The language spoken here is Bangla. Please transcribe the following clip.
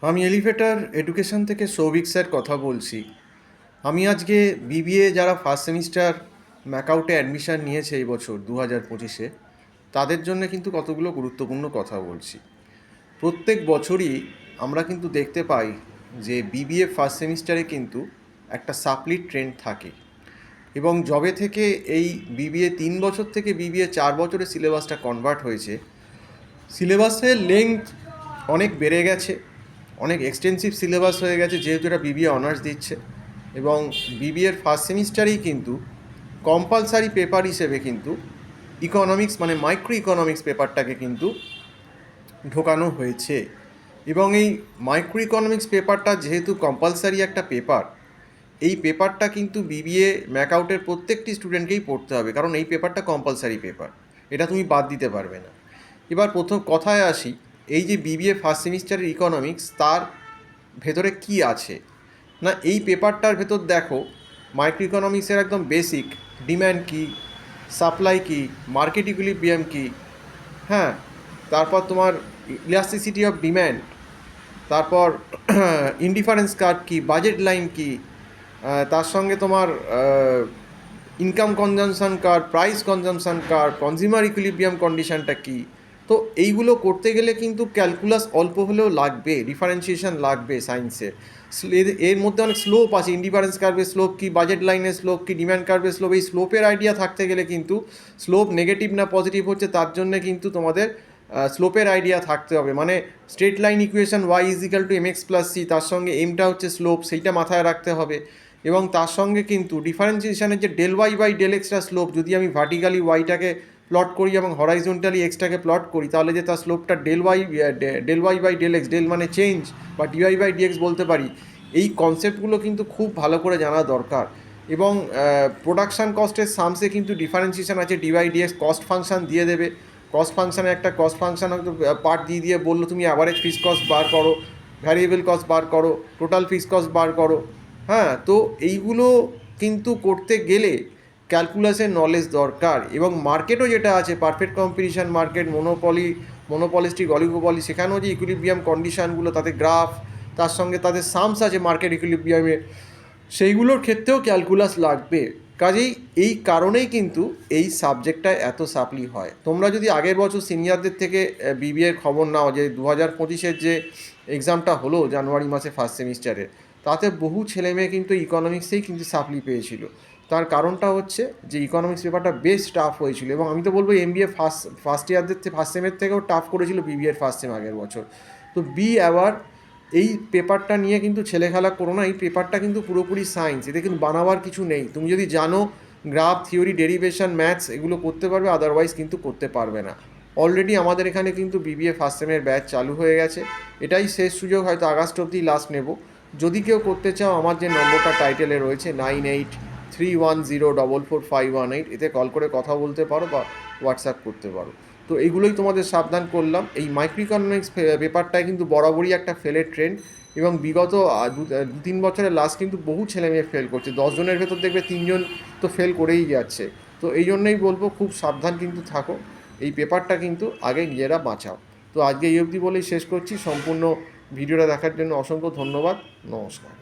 আমি এলিভেটর এডুকেশন থেকে সৌভিক স্যার কথা বলছি। আমি আজকে বিবিএ যারা ফার্স্ট সেমিস্টার ম্যাকআউটে অ্যাডমিশান নিয়েছে এই বছর 2025-এ, তাদের জন্য কিন্তু কতগুলো গুরুত্বপূর্ণ কথা বলছি। প্রত্যেক বছরই আমরা কিন্তু দেখতে পাই যে বিবিএ ফার্স্ট সেমিস্টারে কিন্তু একটা সাপ্লি ট্রেন্ড থাকে, এবং যবে থেকে এই বিবিএ 3 বছর থেকে বিবিএ 4 বছরের সিলেবাসটা কনভার্ট হয়েছে, সিলেবাসের লেন্থ অনেক বেড়ে গেছে, অনেক এক্সটেন্সিভ সিলেবাস হয়ে গেছে, যেহেতু এটা বিবিএ অনার্স দিচ্ছে। এবং বিবিএর ফার্স্ট সেমিস্টারেই কিন্তু কম্পালসারি পেপার হিসেবে কিন্তু ইকোনমিক্স মানে মাইক্রো ইকোনমিক্স পেপারটাকে কিন্তু ঢোকানো হয়েছে। এবং এই মাইক্রো ইকোনমিক্স পেপারটা যেহেতু কম্পালসারি একটা পেপার, এই পেপারটা কিন্তু বিবিএ ম্যাকআউটের প্রত্যেকটি স্টুডেন্টকেই পড়তে হবে, কারণ এই পেপারটা কম্পালসারি পেপার, এটা তুমি বাদ দিতে পারবে না। এবার প্রথম কথায় আসি, এই যে বিবিএ ফার্স্ট সেমিস্টারের ইকোনমিক্স, তার ভেতরে কি আছে না, এই পেপারটার ভেতর দেখো মাইক্রো ইকোনমিক্সের একদম বেসিক ডিম্যান্ড কী, সাপ্লাই কী, মার্কেট ইকুইলিব্রিয়াম কী, হ্যাঁ, তারপর তোমার ইলাস্টিসিটি অফ ডিম্যান্ড, তারপর ইনডিফারেন্স কার্ভ কী, বাজেট লাইন কী, তার সঙ্গে তোমার income consumption curve, price consumption curve, consumer equilibrium কন্ডিশনটা কী। তো এইগুলো করতে গেলে কিন্তু ক্যালকুলাস অল্প হলেও লাগবে, ডিফারেন্সিয়েশন লাগবে সায়েন্সের। এর মধ্যে অনেক স্লোপ আছে, ইনডিফারেন্স কার্ভের স্লোপ কী, বাজেট লাইনের স্লোপ কী, ডিম্যান্ড কার্ভের স্লোপ, এই স্লোপের আইডিয়া থাকতে গেলে কিন্তু স্লোপ নেগেটিভ না পজিটিভ হচ্ছে তার জন্যে কিন্তু তোমাদের স্লোপের আইডিয়া থাকতে হবে। মানে straight line equation y is equal to m x plus c, তার সঙ্গে এমটা হচ্ছে স্লোপ, সেইটা মাথায় রাখতে হবে। এবং তার সঙ্গে কিন্তু ডিফারেন্সিয়েশনের যে ডেল ওয়াই বাই ডেল এক্সটা স্লোপ, যদি আমি ভার্টিক্যালি ওয়াইটাকে প্লট করি এবং হরাইজন্টালি এক্সটাকে প্লট করি, তাহলে যে তার স্লোপটা del y by del x, del মানে চেঞ্জ, বা ডিওয়াই বাই ডিএক্স বলতে পারি। এই কনসেপ্টগুলো কিন্তু খুব ভালো করে জানা দরকার। এবং প্রোডাকশান কস্টের সামসে কিন্তু ডিফারেন্সিয়েশন আছে, ডিওয়াই ডিএক্স কস্ট ফাংশান দিয়ে দেবে। কস্ট ফাংশানে একটা কস্ট ফাংশান হয়তো পার্ট দিয়ে বললো তুমি অ্যাভারেজ ফিক্সড কস্ট বার করো, ভ্যারিয়েবল কস্ট বার করো, টোটাল ফিক্সড কস্ট বার করো। হ্যাঁ, তো এইগুলো কিন্তু করতে গেলে ক্যালকুলাসের নলেজ দরকার। এবং মার্কেটও যেটা আছে, পারফেক্ট কম্পিটিশন মার্কেট, মোনোপলিস্টিক, অলিগোপলি, সেখানেও যে ইকুইলিব্রিয়াম কন্ডিশানগুলো, তাতে গ্রাফ, তার সঙ্গে তাদের সামস আছে মার্কেট ইকুইলিব্রিয়ামে, সেইগুলোর ক্ষেত্রেও ক্যালকুলাস লাগবে। কাজেই এই কারণেই কিন্তু এই সাবজেক্টটায় এত সাপ্লি হয়। তোমরা যদি আগের বছর সিনিয়রদের থেকে বিবিএর খবর নাও, যে 2025-এর যে এক্সামটা হলো জানুয়ারি মাসে ফার্স্ট সেমিস্টারে, তাতে বহু ছেলেমেয়ে কিন্তু ইকোনমিক্সেই কিন্তু সাপ্লি পেয়েছিল। তার কারণটা হচ্ছে যে ইকোনমিক্স পেপারটা বেশ টাফ হয়েছিল। এবং আমি তো বলবো এমবিএ ফার্স্ট ইয়ারদের ফার্স্ট সেমের থেকেও টাফ করেছিল বিবিএর ফার্স্ট সেম আগের বছর। তো বি অ্যাওয়ার, এই পেপারটা নিয়ে কিন্তু ছেলেখেলা করো না। এই পেপারটা কিন্তু পুরোপুরি সায়েন্স, এতে কিন্তু বানাবার কিছু নেই। তুমি যদি জানো গ্রাফ, থিওরি, ডেরিভেশন, ম্যাথস এগুলো করতে পারবে, আদারওয়াইজ কিন্তু করতে পারবে না। অলরেডি আমাদের এখানে কিন্তু বিবিএ ফার্স্ট সেমের ব্যাচ চালু হয়ে গেছে, এটাই শেষ সুযোগ, হয়তো আগস্ট অবধি লাস্ট নেব। যদি কেউ করতে চাও, আমার যে নম্বরটা টাইটেলে রয়েছে 9831044518, এতে কল করে কথা বলতে পারো বা হোয়াটসঅ্যাপ করতে পারো। তো এইগুলোই তোমাদের সাবধান করলাম। এই মাইক্রো ইকোনমিক্স পেপারটায় কিন্তু বরাবরই একটা ফেলের ট্রেন্ড, এবং বিগত 2-3 বছরের লাস্ট কিন্তু বহু ছেলেমেয়ে ফেল করছে। 10 জনের ভেতর দেখবে 3 জন তো ফেল করেই যাচ্ছে। তো এই জন্যই বলবো খুব সাবধান কিন্তু থাকো, এই পেপারটা কিন্তু আগে নিজেরা বাঁচাও। তো আজকে এই অবধি বলেই শেষ করছি। সম্পূর্ণ ভিডিওটা দেখার জন্য অসংখ্য ধন্যবাদ। নমস্কার।